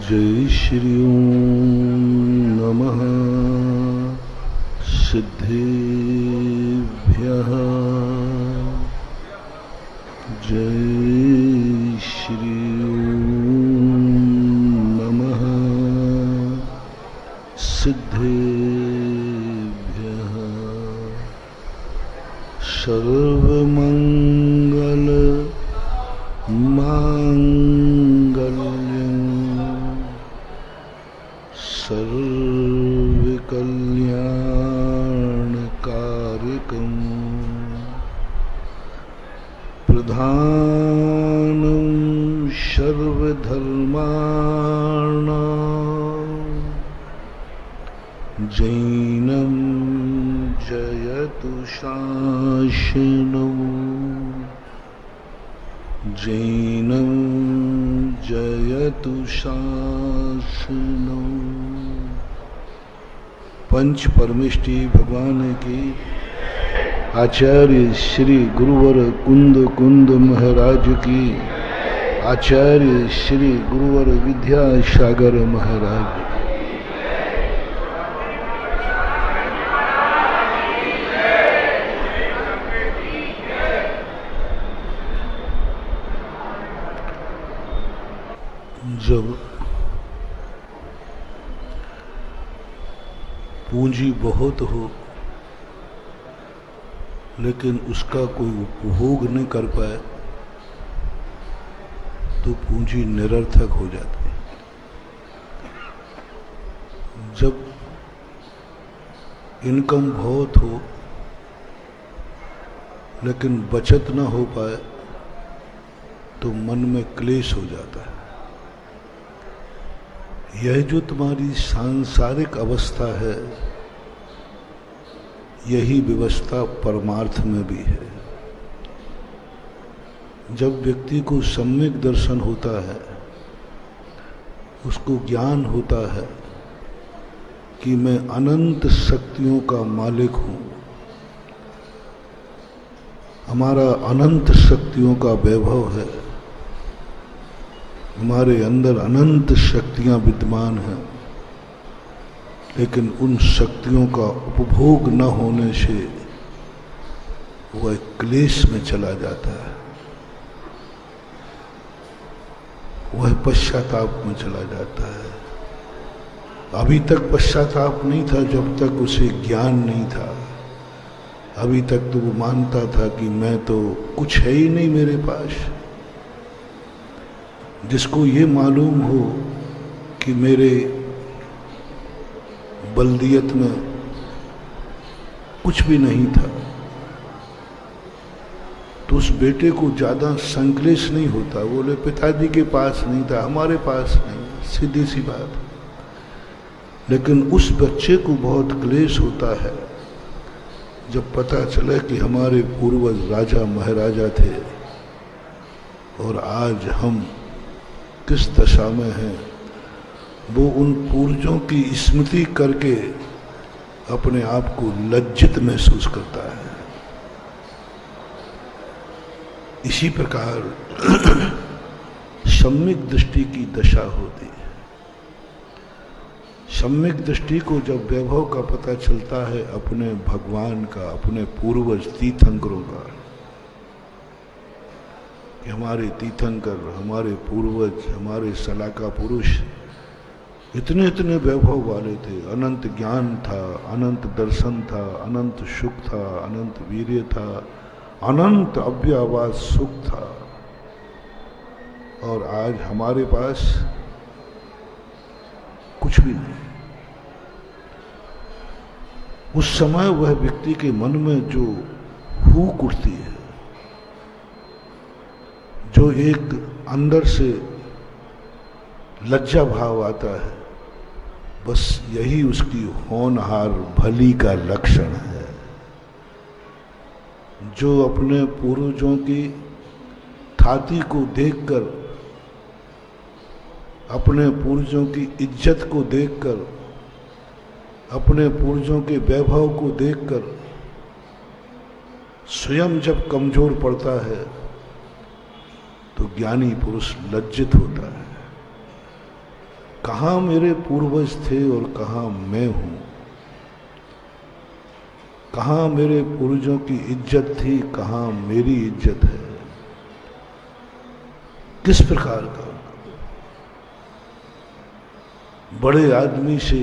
जय श्री ओम नमः सिद्धेभ्यः। जय श्री ओम नमः सिद्धेभ्यः। सर्वमंगल मांगल्यं सर्वकल्याणकारिकं प्रधानं सर्वधर्माणां जैनं जयतु शासनं जैनं जयतु शासनं। पंच परमेष्टि भगवान की आचार्य श्री गुरुवर कुंद कुंद महाराज की आचार्य श्री गुरुवर विद्यासागर महाराज। जब पूंजी बहुत हो लेकिन उसका कोई उपभोग नहीं कर पाए तो पूंजी निरर्थक हो जाती है। जब इनकम बहुत हो लेकिन बचत ना हो पाए तो मन में क्लेश हो जाता है। यह जो तुम्हारी सांसारिक अवस्था है यही व्यवस्था परमार्थ में भी है। जब व्यक्ति को सम्यक दर्शन होता है, उसको ज्ञान होता है कि मैं अनंत शक्तियों का मालिक हूँ, हमारा अनंत शक्तियों का वैभव है, हमारे अंदर अनंत शक्तियां विद्यमान हैं, लेकिन उन शक्तियों का उपभोग न होने से वह क्लेश में चला जाता है, वह पश्चाताप में चला जाता है। अभी तक पश्चाताप नहीं था जब तक उसे ज्ञान नहीं था। अभी तक तो वो मानता था कि मैं तो कुछ है ही नहीं मेरे पास। जिसको ये मालूम हो कि मेरे बल्दियत में कुछ भी नहीं था तो उस बेटे को ज़्यादा संक्लेश नहीं होता। बोले पिताजी के पास नहीं था, हमारे पास नहीं, सीधी सी बात। लेकिन उस बच्चे को बहुत क्लेश होता है जब पता चले कि हमारे पूर्वज राजा महाराजा थे और आज हम किस दशा में है। वो उन पूर्वजों की स्मृति करके अपने आप को लज्जित महसूस करता है। इसी प्रकार सम्यक दृष्टि की दशा होती है। सम्यक दृष्टि को जब वैभव का पता चलता है अपने भगवान का, अपने पूर्वज तीर्थंकरों का, कि हमारे तीर्थंकर, हमारे पूर्वज, हमारे सलाका पुरुष इतने इतने वैभव वाले थे। अनंत ज्ञान था, अनंत दर्शन था, अनंत सुख था, अनंत वीर्य था, अनंत अव्ययवाद सुख था। और आज हमारे पास कुछ भी नहीं। उस समय वह व्यक्ति के मन में जो हूक उठती है, जो एक अंदर से लज्जा भाव आता है, बस यही उसकी होनहार भली का लक्षण है। जो अपने पूर्वजों की थाती को देखकर, अपने पूर्वजों की इज्जत को देखकर, अपने पूर्वजों के वैभव को देखकर स्वयं जब कमजोर पड़ता है तो ज्ञानी पुरुष लज्जित होता है। कहाँ मेरे पूर्वज थे और कहाँ मैं हूं, कहाँ मेरे पूर्वजों की इज्जत थी, कहाँ मेरी इज्जत है। किस प्रकार का बड़े आदमी से,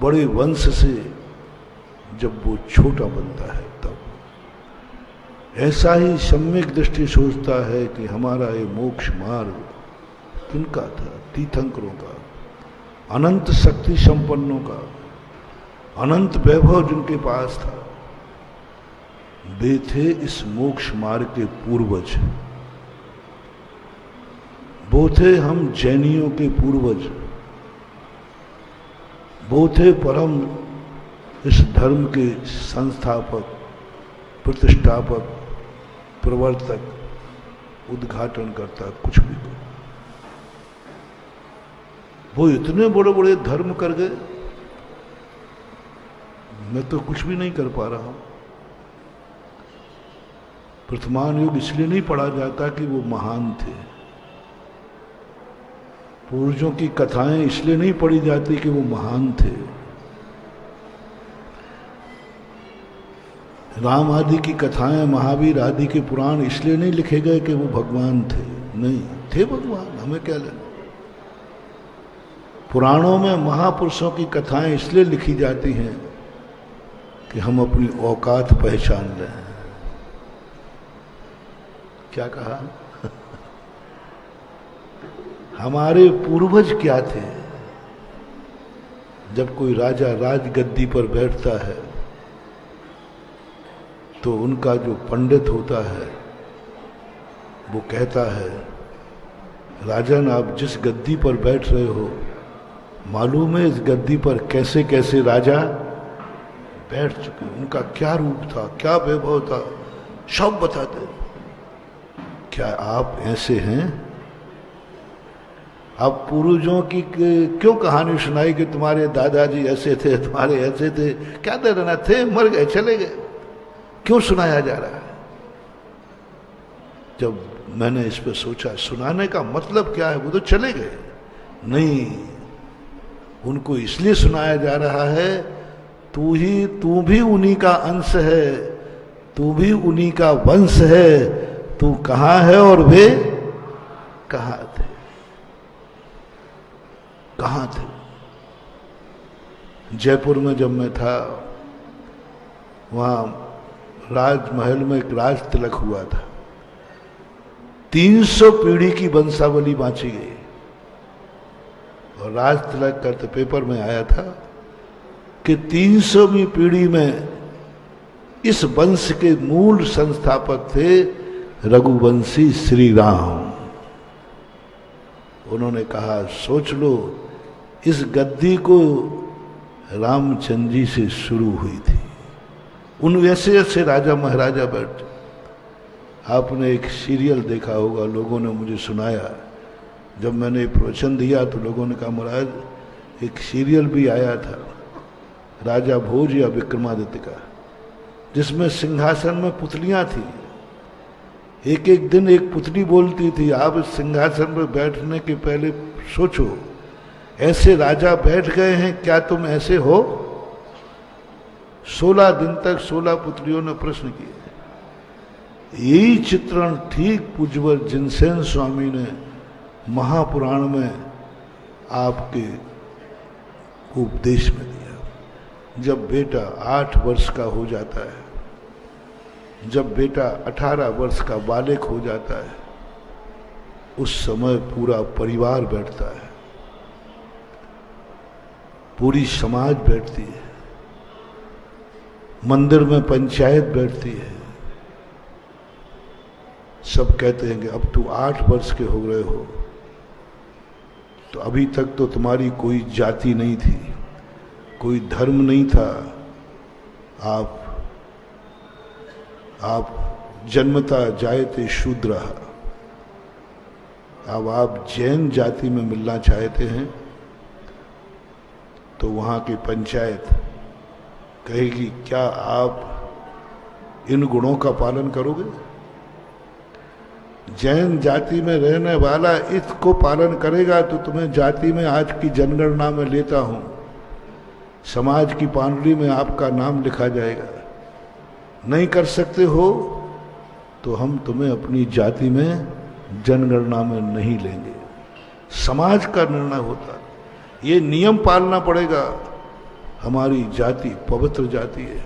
बड़े वंश से जब वो छोटा बनता है तब ऐसा ही सम्यक दृष्टि सोचता है कि हमारा ये मोक्ष मार्ग किनका था? तीर्थंकरों का, अनंत शक्ति संपन्नों का, अनंत वैभव जिनके पास था। वे थे इस मोक्ष मार्ग के पूर्वज। वो थे हम जैनियों के पूर्वज। वो थे परम इस धर्म के संस्थापक, प्रतिष्ठापक, प्रवर्तक, उद्घाटनकर्ता, कुछ भी। वो इतने बड़े बड़े धर्म कर गए, मैं तो कुछ भी नहीं कर पा रहा हूं। वर्तमान युग इसलिए नहीं पढ़ा जाता कि वो महान थे। पूर्वजों की कथाएं इसलिए नहीं पढ़ी जाती कि वो महान थे। राम आदि की कथाएं, महावीर आदि के पुराण इसलिए नहीं लिखे गए कि वो भगवान थे। नहीं थे भगवान, हमें क्या लेना। पुराणों में महापुरुषों की कथाएं इसलिए लिखी जाती हैं कि हम अपनी औकात पहचान लें। क्या कहा? हमारे पूर्वज क्या थे। जब कोई राजा राजगद्दी पर बैठता है तो उनका जो पंडित होता है वो कहता है, राजन आप जिस गद्दी पर बैठ रहे हो, मालूम है इस गद्दी पर कैसे कैसे राजा बैठ चुके, उनका क्या रूप था, क्या वैभव था, सब बताते। क्या आप ऐसे हैं? आप पूर्वजों की क्यों कहानी सुनाई कि तुम्हारे दादाजी ऐसे थे, तुम्हारे ऐसे थे? क्या देना थे, मर गए, चले गए, क्यों सुनाया जा रहा है? जब मैंने इस पर सोचा, सुनाने का मतलब क्या है? वो तो चले गए। नहीं, उनको इसलिए सुनाया जा रहा है, तू भी उन्हीं का अंश है, तू भी उन्हीं का वंश है। तू कहाँ है और वे कहाँ थे? कहाँ थे? जयपुर में जब मैं था, वहां राजमहल में एक राज तिलक हुआ था। 300 पीढ़ी की वंशावली बांची गई और राज तिलक करते पेपर में आया था कि 300वीं पीढ़ी में इस वंश के मूल संस्थापक थे रघुवंशी श्री राम। उन्होंने कहा, सोच लो, इस गद्दी को रामचंद्र जी से शुरू हुई थी। उन वैसे ऐसे राजा महाराजा बैठ। आपने एक सीरियल देखा होगा, लोगों ने मुझे सुनाया, जब मैंने प्रवचन दिया तो लोगों ने कहा, महाराज एक सीरियल भी आया था राजा भोज या विक्रमादित्य का, जिसमें सिंहासन में पुतलियां थी। एक एक दिन एक पुतली बोलती थी, आप इस सिंहासन पर बैठने के पहले सोचो, ऐसे राजा बैठ गए हैं, क्या तुम ऐसे हो? 16 दिन तक 16 पुतलियों ने प्रश्न किए। यही चित्रण ठीक पूज्यवर जिनसेन स्वामी ने महापुराण में आपके उपदेश में दिया। जब बेटा 8 वर्ष का हो जाता है, जब बेटा 18 वर्ष का बालिक हो जाता है, उस समय पूरा परिवार बैठता है, पूरी समाज बैठती है, मंदिर में पंचायत बैठती है। सब कहते हैं कि अब तू 8 वर्ष के हो रहे हो, तो अभी तक तो तुम्हारी कोई जाति नहीं थी, कोई धर्म नहीं था, आप जन्मता जायते शूद्र। अब आप जैन जाति में मिलना चाहते हैं तो वहां की पंचायत कहेगी, क्या आप इन गुणों का पालन करोगे? जैन जाति में रहने वाला इसको पालन करेगा तो तुम्हें जाति में आज की जनगणना में लेता हूं, समाज की पांडुली में आपका नाम लिखा जाएगा। नहीं कर सकते हो तो हम तुम्हें अपनी जाति में जनगणना में नहीं लेंगे। समाज का निर्णय होता, ये नियम पालना पड़ेगा। हमारी जाति पवित्र जाति है,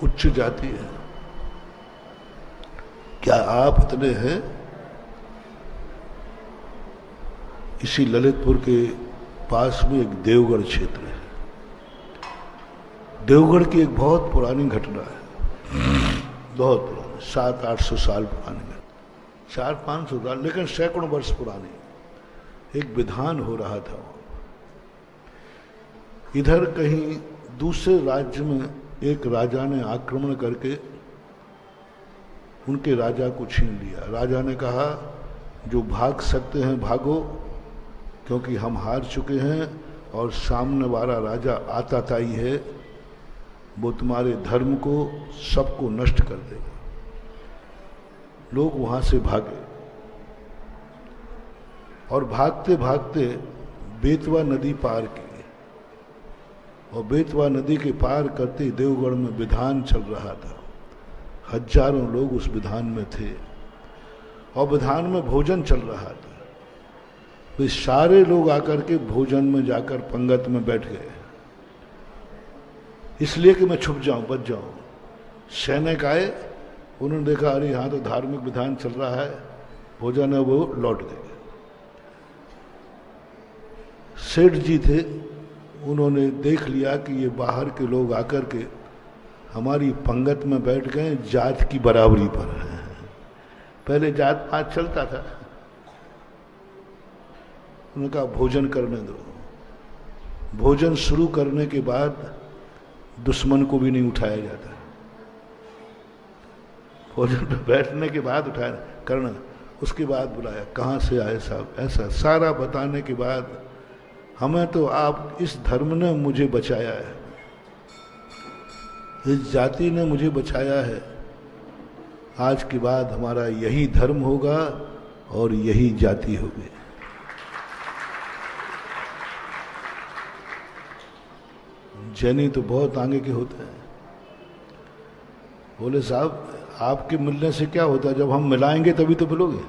उच्च जाति है। क्या आप इतने हैं? इसी ललितपुर के पास में एक देवगढ़ क्षेत्र है। देवगढ़ की एक बहुत पुरानी घटना है, बहुत पुरानी, 700-800 साल पुरानी, 400-500 साल, लेकिन सैकड़ों वर्ष पुरानी। एक विधान हो रहा था। इधर कहीं दूसरे राज्य में एक राजा ने आक्रमण करके उनके राजा को छीन लिया। राजा ने कहा जो भाग सकते हैं भागो, क्योंकि हम हार चुके हैं और सामने वाला राजा आताताई है, वो तुम्हारे धर्म को सबको नष्ट कर देगा। लोग वहां से भागे और भागते भागते बेतवा नदी पार की, और बेतवा नदी के पार करते देवगढ़ में विधान चल रहा था। हजारों लोग उस विधान में थे और विधान में भोजन चल रहा था। वे सारे लोग आकर के भोजन में जाकर पंगत में बैठ गए, इसलिए कि मैं छुप जाऊं, बच जाऊं। सैनिक आए, उन्होंने देखा अरे यहां तो धार्मिक विधान चल रहा है, भोजन है, वो लौट गए। सेठ जी थे, उन्होंने देख लिया कि ये बाहर के लोग आकर के हमारी पंगत में बैठ गए, जात की बराबरी पर है। पहले जात पात चलता था, उन्होंने कहा भोजन करने दो। भोजन शुरू करने के बाद दुश्मन को भी नहीं उठाया जाता। भोजन पे बैठने के बाद उठाया करना, उसके बाद बुलाया, कहाँ से आए साहब, ऐसा सारा बताने के बाद, हमें तो आप इस धर्म ने मुझे बचाया है, इस जाति ने मुझे बचाया है, आज के बाद हमारा यही धर्म होगा और यही जाति होगी। जैनी तो बहुत आगे के होते हैं। बोले साहब आपके मिलने से क्या होता है, जब हम मिलाएंगे तभी तो मिलोगे।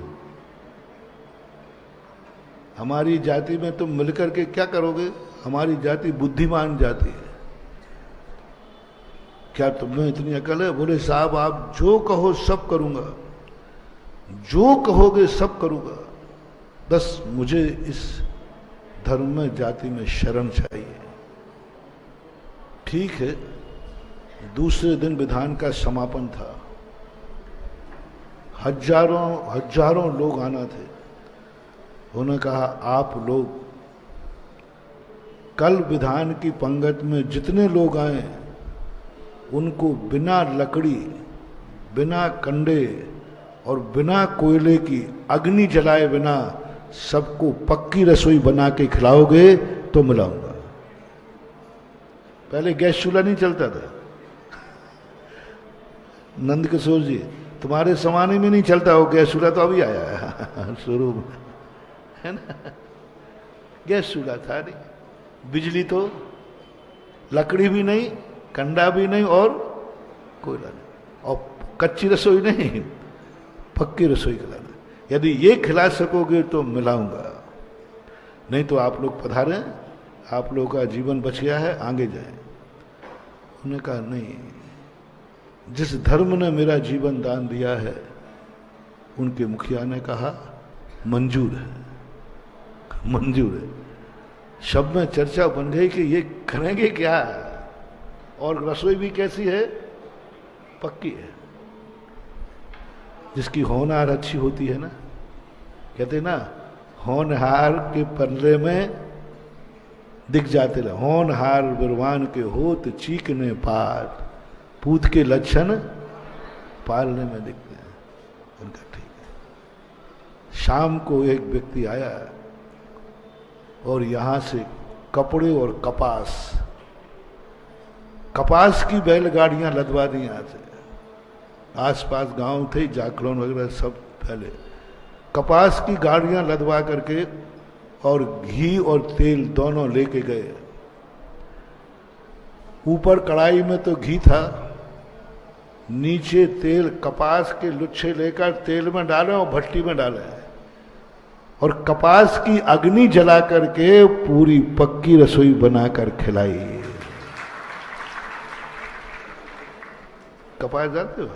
हमारी जाति में तुम मिलकर के क्या करोगे? हमारी जाति बुद्धिमान जाति है, क्या तुम्हें इतनी अकल है? बोले साहब आप जो कहो सब करूंगा, जो कहोगे सब करूंगा, बस मुझे इस धर्म में जाति में शरण चाहिए। ठीक है। दूसरे दिन विधान का समापन था, हजारों लोग आना थे। उन्होंने कहा आप लोग कल विधान की पंगत में जितने लोग आए उनको बिना लकड़ी, बिना कंडे और बिना कोयले की अग्नि जलाए बिना सबको पक्की रसोई बना के खिलाओगे तो मिलाऊंगा। पहले गैस चूल्हा नहीं चलता था। नंद किशोर जी तुम्हारे जमाने में नहीं चलता हो गैस चूल्हा, तो अभी आया है शुरू में, है ना। गैस चूल्हा था नहीं, बिजली तो, लकड़ी भी नहीं, कंडा भी नहीं और कोयला नहीं, और कच्ची रसोई नहीं, पक्की रसोई खिलाना। यदि ये खिला सकोगे तो मिलाऊंगा, नहीं तो आप लोग पधारें, आप लोगों का जीवन बच गया है, आगे जाएं। उन्होंने कहा नहीं, जिस धर्म ने मेरा जीवन दान दिया है, उनके मुखिया ने कहा मंजूर है, मंजूर है। शब्द में चर्चा बन गई कि ये करेंगे क्या, और रसोई भी कैसी है, पक्की है। जिसकी होनहार अच्छी होती है ना, कहते ना होनहार के पल्ले में दिख जाते रहे, होनहार बिरवान के होत चीकने पार, पूत के लक्षण पालने में दिखते हैं। उनका ठीक है। शाम को एक व्यक्ति आया और यहां से कपड़े और कपास की बैलगाड़ियां लदवा दी। यहां से आसपास गांव थे, जाखलोन वगैरह सब पहले कपास की गाड़ियां लदवा करके और घी और तेल दोनों लेके गए। ऊपर कढ़ाई में तो घी था, नीचे तेल, कपास के लुच्छे लेकर तेल में डाले और भट्टी में डाले और कपास की अग्नि जला करके पूरी पक्की रसोई बनाकर खिलाई। कपास जानते हो,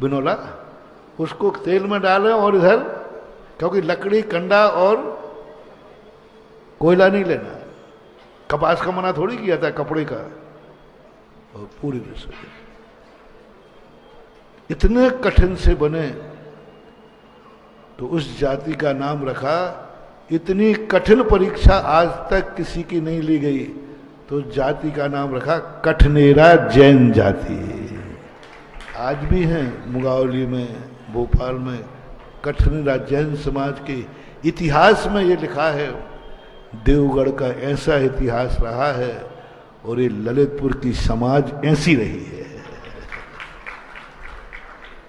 बिनोला, उसको तेल में डाले और इधर, क्योंकि लकड़ी, कंडा और कोयला नहीं लेना, कपास का मना थोड़ी किया था, कपड़े का, और पूरी रसोई इतने कठिन से बने तो उस जाति का नाम रखा। इतनी कठिन परीक्षा आज तक किसी की नहीं ली गई तो जाति का नाम रखा कठनेरा जैन जाति। आज भी हैं मुगावली में, भोपाल में कठनेरा जैन समाज के इतिहास में ये लिखा है, देवगढ़ का ऐसा इतिहास रहा है और ये ललितपुर की समाज ऐसी रही है।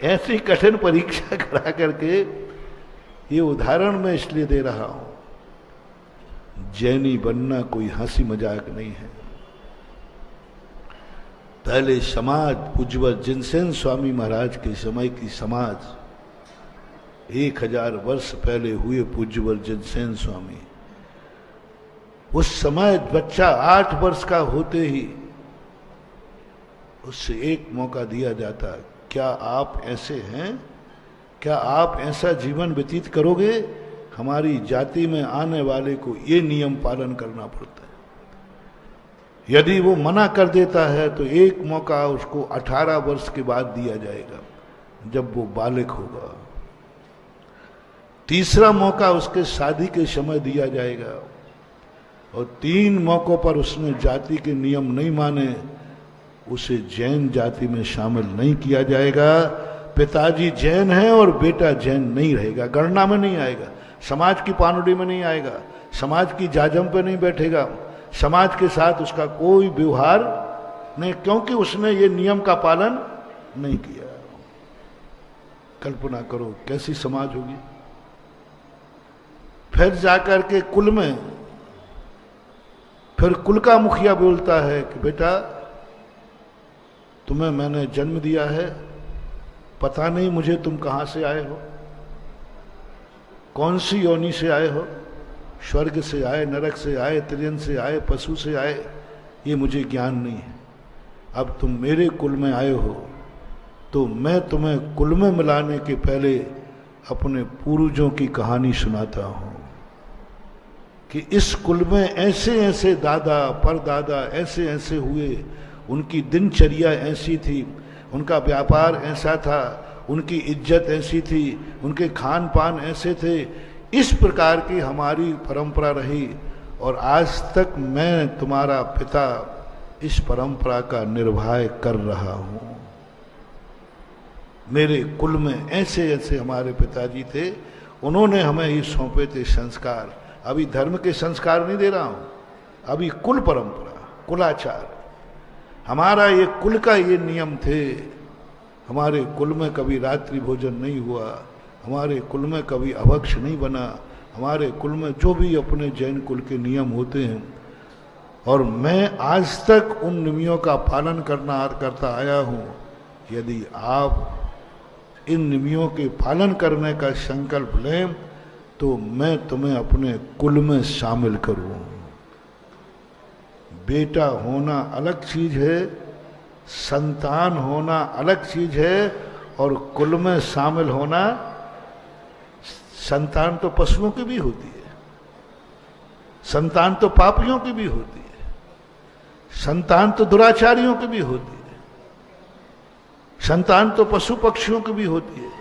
ऐसी कठिन परीक्षा करा करके, ये उदाहरण मैं इसलिए दे रहा हूं, जैनी बनना कोई हंसी मजाक नहीं है। पहले समाज पूज्य जिनसेन स्वामी महाराज के समय की समाज, 1000 वर्ष पहले हुए पूज्य जिनसेन स्वामी, उस समय बच्चा 8 वर्ष का होते ही उससे एक मौका दिया जाता, क्या आप ऐसे हैं, क्या आप ऐसा जीवन व्यतीत करोगे? हमारी जाति में आने वाले को ये नियम पालन करना पड़ता है। यदि वो मना कर देता है तो एक मौका उसको 18 वर्ष के बाद दिया जाएगा, जब वो बालिग होगा। तीसरा मौका उसके शादी के समय दिया जाएगा और 3 मौकों पर उसने जाति के नियम नहीं माने, उसे जैन जाति में शामिल नहीं किया जाएगा। पिताजी जैन है और बेटा जैन नहीं रहेगा, गणना में नहीं आएगा, समाज की पानुडी में नहीं आएगा, समाज की जाजम पे नहीं बैठेगा, समाज के साथ उसका कोई व्यवहार नहीं, क्योंकि उसने ये नियम का पालन नहीं किया। कल्पना करो कैसी समाज होगी। फिर जाकर के कुल में, फिर कुल का मुखिया बोलता है कि बेटा तुम्हें मैंने जन्म दिया है, पता नहीं मुझे तुम कहां से आए हो, कौन सी योनि से आए हो, स्वर्ग से आए, नरक से आए, त्रियन से आए, पशु से आए, ये मुझे ज्ञान नहीं है। अब तुम मेरे कुल में आए हो तो मैं तुम्हें कुल में मिलाने के पहले अपने पूर्वजों की कहानी सुनाता हूं कि इस कुल में ऐसे ऐसे दादा परदादा ऐसे ऐसे हुए, उनकी दिनचर्या ऐसी थी, उनका व्यापार ऐसा था, उनकी इज्जत ऐसी थी, उनके खान पान ऐसे थे। इस प्रकार की हमारी परंपरा रही और आज तक मैं तुम्हारा पिता इस परंपरा का निर्वाह कर रहा हूं। मेरे कुल में ऐसे ऐसे हमारे पिताजी थे, उन्होंने हमें ये सौंपे थे संस्कार। अभी धर्म के संस्कार नहीं दे रहा हूं, अभी कुल परंपरा, कुलाचार, हमारा ये कुल का ये नियम थे। हमारे कुल में कभी रात्रि भोजन नहीं हुआ, हमारे कुल में कभी अभक्ष नहीं बना, हमारे कुल में जो भी अपने जैन कुल के नियम होते हैं, और मैं आज तक उन नियमों का पालन करता आया हूँ। यदि आप इन नियमों के पालन करने का संकल्प लें तो मैं तुम्हें अपने कुल में शामिल करूँ। बेटा होना अलग चीज है, संतान होना अलग चीज है, और कुल में शामिल होना, संतान तो पशुओं की भी होती है, संतान तो पापियों की भी होती है, संतान तो दुराचारियों की भी होती है, संतान तो पशु पक्षियों की भी होती है,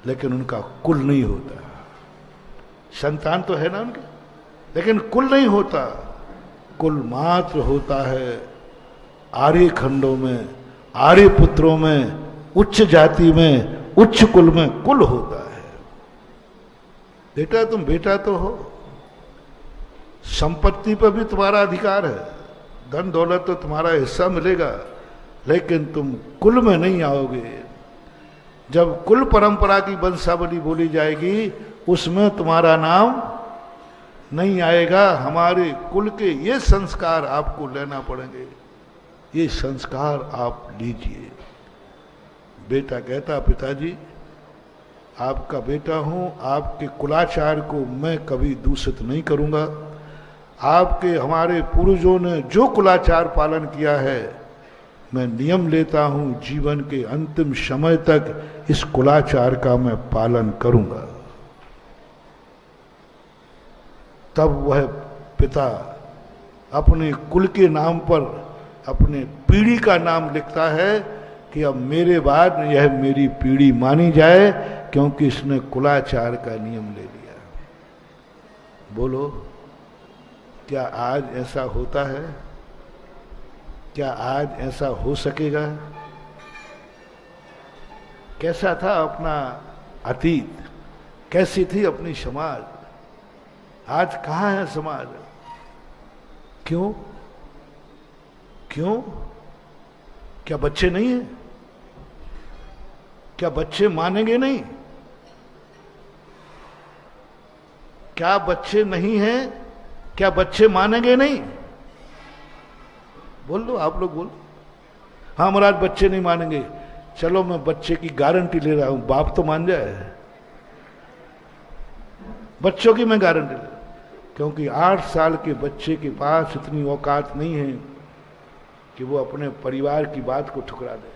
लेकिन उनका कुल नहीं होता। संतान तो है ना उनके, लेकिन कुल नहीं होता। कुल मात्र होता है आर्य खंडों में, आर्य पुत्रों में, उच्च जाति में, उच्च कुल में कुल होता है। बेटा तुम बेटा तो हो, संपत्ति पर भी तुम्हारा अधिकार है, धन दौलत तो तुम्हारा हिस्सा मिलेगा, लेकिन तुम कुल में नहीं आओगे। जब कुल परंपरा की वंशावली बोली जाएगी उसमें तुम्हारा नाम नहीं आएगा। हमारे कुल के ये संस्कार आपको लेना पड़ेंगे, ये संस्कार आप लीजिए। बेटा कहता, पिताजी आपका बेटा हूं, आपके कुलाचार को मैं कभी दूषित नहीं करूंगा। आपके हमारे पूर्वजों ने जो कुलाचार पालन किया है, मैं नियम लेता हूं जीवन के अंतिम समय तक इस कुलाचार का मैं पालन करूंगा। तब वह पिता अपने कुल के नाम पर अपने पीढ़ी का नाम लिखता है कि अब मेरे बाद यह मेरी पीढ़ी मानी जाए, क्योंकि इसने कुलाचार का नियम ले लिया। बोलो, क्या आज ऐसा होता है? क्या आज ऐसा हो सकेगा? कैसा था अपना अतीत, कैसी थी अपनी समाज? आज कहाँ है समाज? क्यों? क्यों? क्या बच्चे नहीं हैं? क्या बच्चे मानेंगे नहीं? क्या बच्चे नहीं हैं? क्या बच्चे मानेंगे नहीं? बोल दो, आप लोग बोलो। हाँ महाराज बच्चे नहीं मानेंगे। चलो मैं बच्चे की गारंटी ले रहा हूं, बाप तो मान जाए। बच्चों की मैं गारंटी ले, क्योंकि 8 साल के बच्चे के पास इतनी औकात नहीं है कि वो अपने परिवार की बात को ठुकरा दे।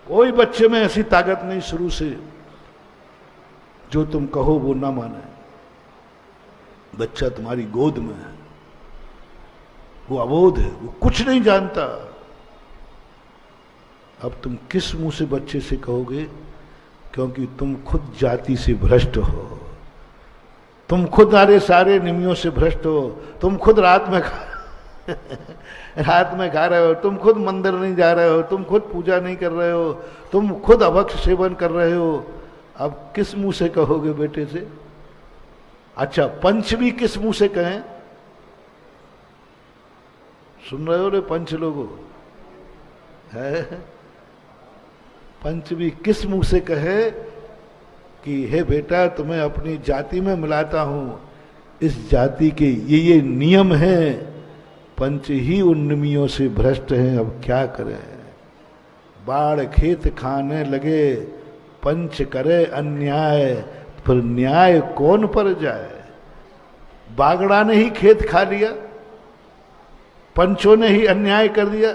कोई बच्चे में ऐसी ताकत नहीं शुरू से जो तुम कहो वो ना माने। बच्चा तुम्हारी गोद में है, वो अबोध है, वो कुछ नहीं जानता। अब तुम किस मुंह से बच्चे से कहोगे? क्योंकि तुम खुद जाति से भ्रष्ट हो, तुम खुद सारे नियमों से भ्रष्ट हो। तुम खुद रात में खा रहे हो, तुम खुद मंदिर नहीं जा रहे हो, तुम खुद पूजा नहीं कर रहे हो, तुम खुद अभक्ष सेवन कर रहे हो। अब किस मुंह से कहोगे बेटे से? अच्छा, पंच भी किस मुंह से कहें? सुन रहे हो रे पंच लोगों? है पंच भी किस मुंह से कहे कि हे बेटा तुम्हें अपनी जाति में मिलाता हूं, इस जाति के ये नियम हैं, पंच ही उन नियमों से भ्रष्ट हैं। अब क्या करें? बाढ़ खेत खाने लगे, पंच करे अन्याय, फिर न्याय कौन पर जाए? बागड़ा ने ही खेत खा लिया, पंचों ने ही अन्याय कर दिया।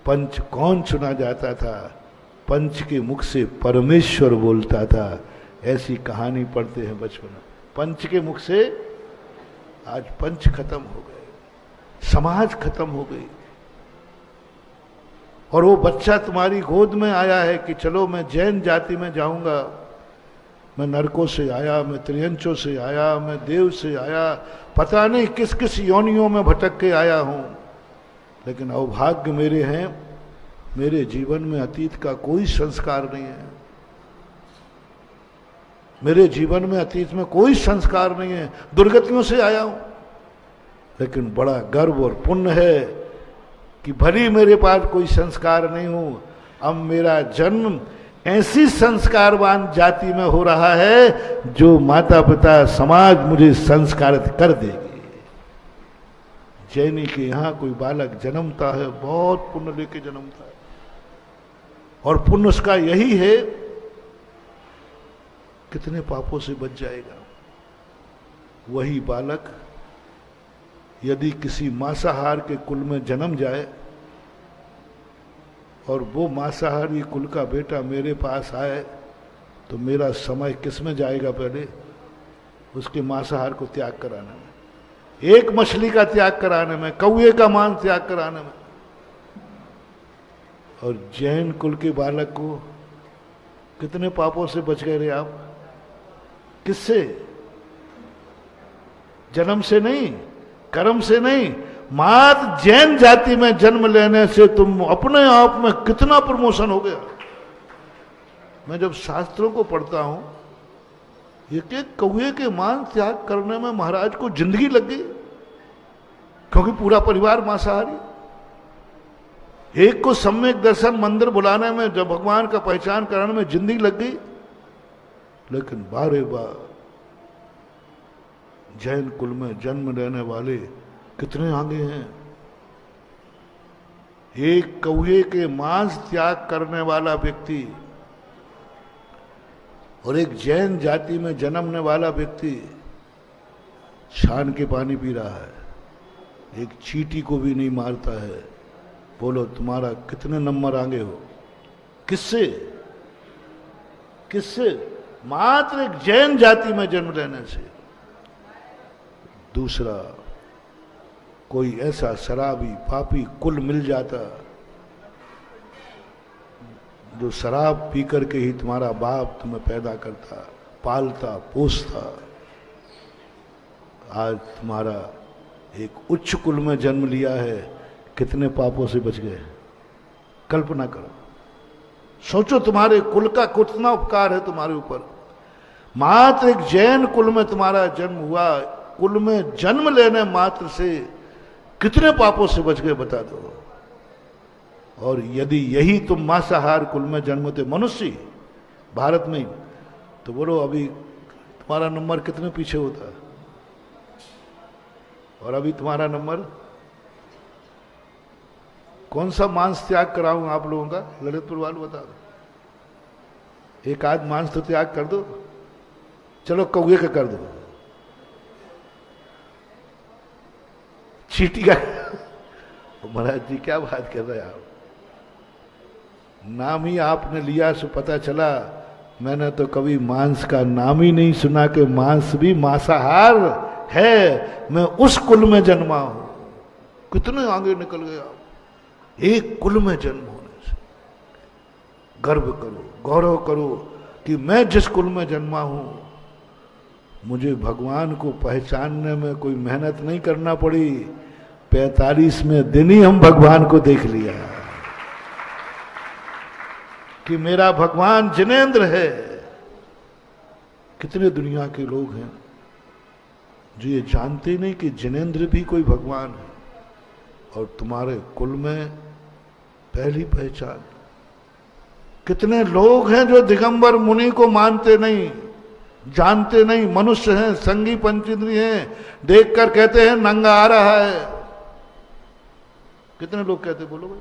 पंच कौन चुना जाता था? पंच के मुख से परमेश्वर बोलता था। ऐसी कहानी पढ़ते हैं बचपन में। पंच के मुख से आज पंच खत्म हो गए, समाज खत्म हो गई। और वो बच्चा तुम्हारी गोद में आया है कि चलो मैं जैन जाति में जाऊंगा, मैं नरकों से आया, मैं त्रियंचों से आया, मैं देव से आया, पता नहीं किस किस योनियों में भटक के आया हूं। लेकिन अभाग्य मेरे हैं, मेरे जीवन में अतीत का कोई संस्कार नहीं है। मेरे जीवन में अतीत में कोई संस्कार नहीं है, दुर्गतियों से आया हूं। लेकिन बड़ा गर्व और पुण्य है कि भली मेरे पास कोई संस्कार नहीं हूं, अब मेरा जन्म ऐसी संस्कारवान जाति में हो रहा है जो माता पिता समाज मुझे संस्कारित कर देगी। जैनी के यहां कोई बालक जन्मता है, बहुत पुण्य लेके जन्मता है, और पुण्य उसका यही है कितने पापों से बच जाएगा। वही बालक यदि किसी मांसाहार के कुल में जन्म जाए और वो मांसाहारी कुल का बेटा मेरे पास आए, तो मेरा समय किस में जाएगा? पहले उसके मांसाहार को त्याग कराने में, एक मछली का त्याग कराने में, कौए का मांस त्याग कराने में। और जैन कुल के बालक को कितने पापों से बच गए रे आप? किससे? जन्म से नहीं, कर्म से नहीं, मात जैन जाति में जन्म लेने से तुम अपने आप में कितना प्रमोशन हो गया। मैं जब शास्त्रों को पढ़ता हूं, एक एक कौए के मांस त्याग करने में महाराज को जिंदगी लग गई, क्योंकि पूरा परिवार मांसाहारी। एक को सम्यक दर्शन मंदिर बुलाने में, जब भगवान का पहचान कराने में जिंदगी लग गई, लेकिन बारे बार जैन कुल में जन्म लेने वाले कितने आगे हैं। एक कौए के मांस त्याग करने वाला व्यक्ति और एक जैन जाति में जन्मने वाला व्यक्ति छान के पानी पी रहा है, एक चींटी को भी नहीं मारता है। बोलो तुम्हारा कितने नंबर आगे हो? किससे? किससे? मात्र एक जैन जाति में जन्म लेने से। दूसरा, कोई ऐसा शराबी पापी कुल मिल जाता जो शराब पी करके ही तुम्हारा बाप तुम्हें पैदा करता, पालता, पोसता। आज तुम्हारा एक उच्च कुल में जन्म लिया है, कितने पापों से बच गए। कल्पना करो, सोचो तुम्हारे कुल का कितना उपकार है तुम्हारे ऊपर। मात्र एक जैन कुल में तुम्हारा जन्म हुआ, कुल में जन्म लेने मात्र से कितने पापों से बच गए बता दो। और यदि यही तुम मांसाहार कुल में जन्मते मनुष्य भारत में, तो बोलो अभी तुम्हारा नंबर कितने पीछे होता। और अभी तुम्हारा नंबर, कौन सा मांस त्याग कराऊं आप लोगों का? ललितपुर वाले बता दो, एक आध मांस तो त्याग कर दो। चलो कौए का कर दो, चींटी का। महाराज जी क्या बात कर रहे हैं आप? नाम ही आपने लिया सो पता चला, मैंने तो कभी मांस का नाम ही नहीं सुना कि मांस भी मांसाहार है। मैं उस कुल में जन्मा हूं। कितने आगे निकल गए आप एक कुल में जन्म होने से। गर्व करो, गौरव करो कि मैं जिस कुल में जन्मा हूं, मुझे भगवान को पहचानने में कोई मेहनत नहीं करना पड़ी। 45वें दिन ही हम भगवान को देख लिया कि मेरा भगवान जिनेंद्र है। कितने दुनिया के लोग हैं जो ये जानते नहीं कि जिनेंद्र भी कोई भगवान है। और तुम्हारे कुल में पहली पहचान। कितने लोग हैं जो दिगंबर मुनि को मानते नहीं, जानते नहीं, मनुष्य हैं, संगी पंचेंद्रिय हैं, देखकर कहते हैं नंगा आ रहा है। कितने लोग कहते, बोलो भाई,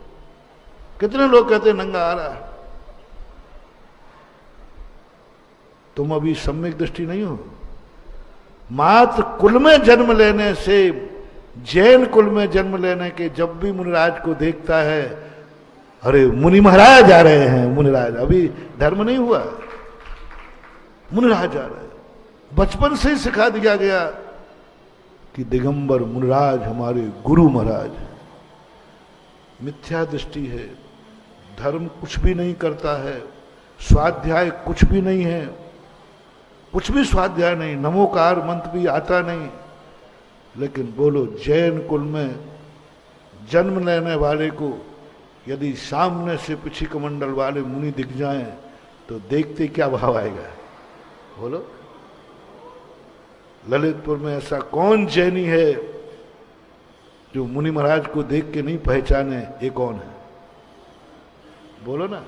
कितने लोग कहते नंगा आ रहा है? तुम अभी सम्यक दृष्टि नहीं हो। मात्र कुल में जन्म लेने से, जैन कुल में जन्म लेने के, जब भी मुनिराज को देखता है, अरे मुनि महाराज आ रहे हैं, मुनिराज। अभी धर्म नहीं हुआ, मुनिराज आ रहे हैं। बचपन से ही सिखा दिया गया कि दिगंबर मुनिराज हमारे गुरु महाराज। मिथ्या दृष्टि है, धर्म कुछ भी नहीं करता है, स्वाध्याय कुछ भी नहीं है, कुछ भी स्वाध्याय नहीं, नमोकार मंत्र भी आता नहीं। लेकिन बोलो जैन कुल में जन्म लेने वाले को यदि सामने से पिछी कमंडल वाले मुनि दिख जाएं तो देखते क्या भाव आएगा? बोलो, ललितपुर में ऐसा कौन जैनी है जो मुनि महाराज को देख के नहीं पहचाने ये कौन है? बोलो ना,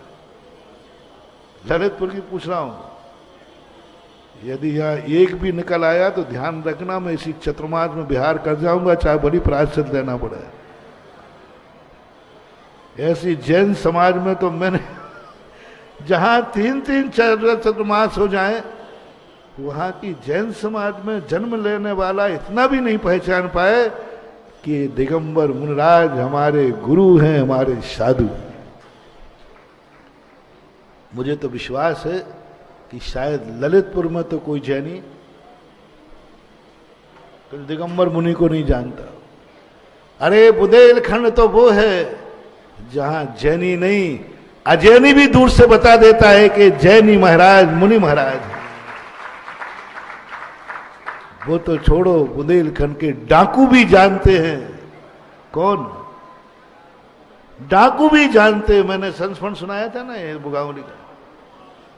ललितपुर की पूछ रहा हूं। यदि यहाँ एक भी निकल आया तो ध्यान रखना, मैं इसी चतुर्मास में बिहार कर जाऊंगा, चाहे बड़ी प्रायश्चित देना पड़े। ऐसी जैन समाज में तो मैंने जहां 3-3 चतुर्मास हो जाए, वहां की जैन समाज में जन्म लेने वाला इतना भी नहीं पहचान पाए कि दिगंबर मुनिराज हमारे गुरु हैं, हमारे साधु। मुझे तो विश्वास है कि शायद ललितपुर में तो कोई जैनी तो दिगंबर मुनि को नहीं जानता। अरे बुंदेलखंड तो वो है जहां जैनी नहीं, अजैनी भी दूर से बता देता है कि जैनी महाराज, मुनि महाराज। वो तो छोड़ो, बुंदेलखंड के डाकू भी जानते हैं। कौन? डाकू भी जानते हैं। मैंने संस्मरण सुनाया था ना ये बुगावली का।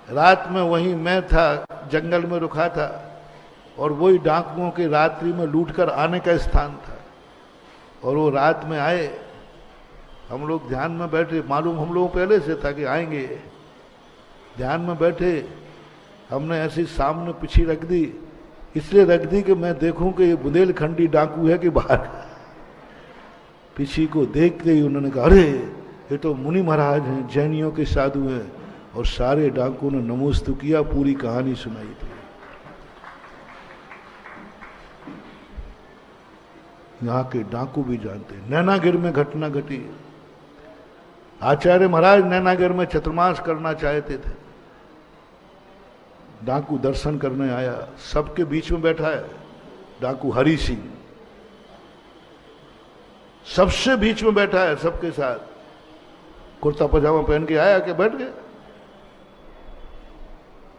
रात में वहीं मैं था, जंगल में रुका था, और वही डाकुओं के रात्रि में लूटकर आने का स्थान था। और वो रात में आए, हम लोग ध्यान में बैठे, मालूम हम लोगों पहले से था कि आएंगे, ध्यान में बैठे, हमने ऐसी सामने पीछे रख दी, इसलिए रख दी कि मैं देखूं कि ये बुंदेलखंडी डाकू है कि बाहर। पीछे को देखते ही उन्होंने कहा अरे ये तो मुनि महाराज हैं, जैनियों के साधु हैं, और सारे डाकू ने नमोस्तु किया, पूरी कहानी सुनाई थी। यहाँ के डाकू भी जानते हैं। नैनागिर में घटना घटी, आचार्य महाराज नैनागिर में चतुर्मास करना चाहते थे, डाकू दर्शन करने आया, सबके बीच में बैठा है डाकू हरि सिंह, सबसे बीच में बैठा है, सबके साथ कुर्ता पजामा पहन के आया कि बैठ गए।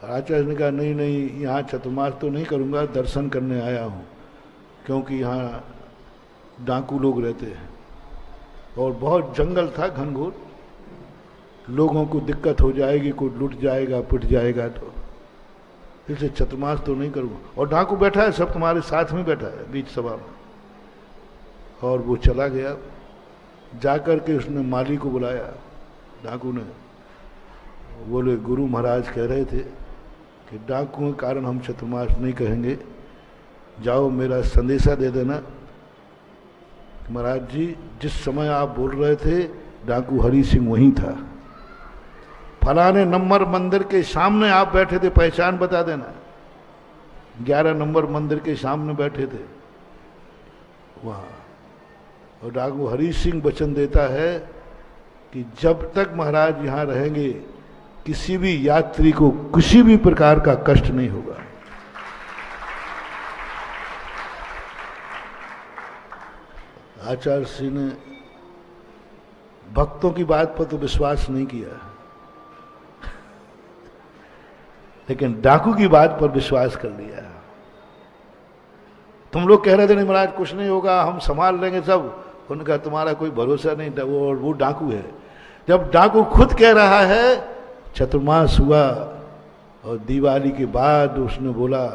आचार्य ने कहा नहीं नहीं, यहाँ चतुर्मास तो नहीं करूंगा, दर्शन करने आया हूं, क्योंकि यहाँ डाकू लोग रहते हैं और बहुत जंगल था घनघोर, लोगों को दिक्कत हो जाएगी, कोई लुट जाएगा पिट जाएगा, तो इसलिए चतुर्मास तो नहीं करूंगा। और डाकू बैठा है, सब तुम्हारे साथ में बैठा है बीच सभा में। और वो चला गया, जाकर के उसने माली को बुलाया, डाकू ने, बोले गुरु महाराज कह रहे थे कि डाकुओं के कारण हम चतुर्मास नहीं कहेंगे, जाओ मेरा संदेशा दे देना। महाराज जी जिस समय आप बोल रहे थे डाकू हरि सिंह वहीं था, फलाने नंबर मंदिर के सामने आप बैठे थे, पहचान बता देना। 11 नंबर मंदिर के सामने बैठे थे वहां। और डाकू हरि सिंह वचन देता है कि जब तक महाराज यहां रहेंगे किसी भी यात्री को किसी भी प्रकार का कष्ट नहीं होगा। आचार्य सिंह ने भक्तों की बात पर तो विश्वास नहीं किया, लेकिन डाकू की बात पर विश्वास कर लिया। तुम लोग कह रहे थे नहीं महाराज कुछ नहीं होगा, हम संभाल लेंगे सब, उनका तुम्हारा कोई भरोसा नहीं, वो डाकू है। जब डाकू खुद कह रहा है, चतुर्मास हुआ और दिवाली के बाद उसने बोला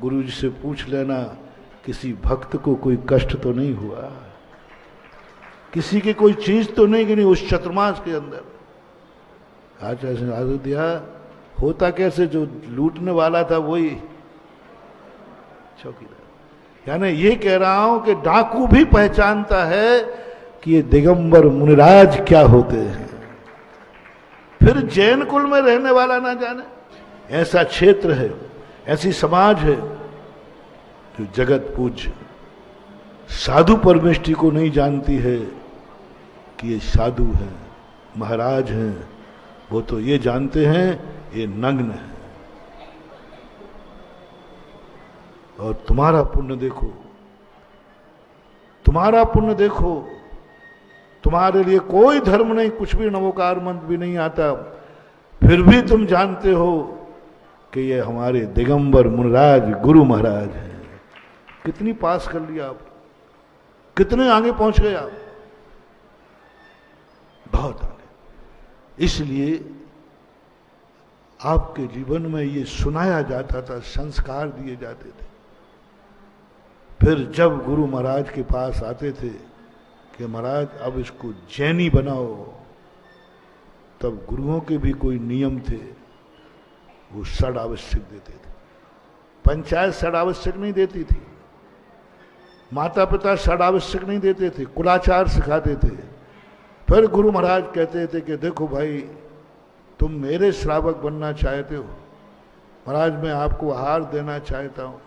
गुरु जी से पूछ लेना किसी भक्त को कोई कष्ट तो नहीं हुआ, किसी की कोई चीज तो नहीं गिनी उस चतुर्मास के अंदर। आचार्य सिंह आदेश दिया, होता कैसे, जो लूटने वाला था वही चौकीदार। यानी ये कह रहा हूं कि डाकू भी पहचानता है कि ये दिगंबर मुनिराज क्या होते हैं, फिर जैन कुल में रहने वाला ना जाने। ऐसा क्षेत्र है, ऐसी समाज है जो जगत पूज्य साधु परमेष्टि को नहीं जानती है कि ये साधु हैं, महाराज हैं, वो तो ये जानते हैं ये नग्न है। और तुम्हारा पुण्य देखो, तुम्हारा पुण्य देखो, तुम्हारे लिए कोई धर्म नहीं, कुछ भी नवोकार मंत्र भी नहीं आता, फिर भी तुम जानते हो कि ये हमारे दिगंबर मुनिराज गुरु महाराज हैं। कितनी पास कर लिया आप, कितने आगे पहुंच गए आप, बहुत आगे। इसलिए आपके जीवन में ये सुनाया जाता था, संस्कार दिए जाते थे। फिर जब गुरु महाराज के पास आते थे कि महाराज अब इसको जैनी बनाओ, तब गुरुओं के भी कोई नियम थे, वो षड आवश्यक देते थे। पंचायत षड आवश्यक नहीं देती थी, माता पिता षड आवश्यक नहीं देते थे, कुलाचार सिखाते थे। फिर गुरु महाराज कहते थे कि देखो भाई तुम मेरे श्रावक बनना चाहते हो, महाराज मैं आपको आहार देना चाहता हूं,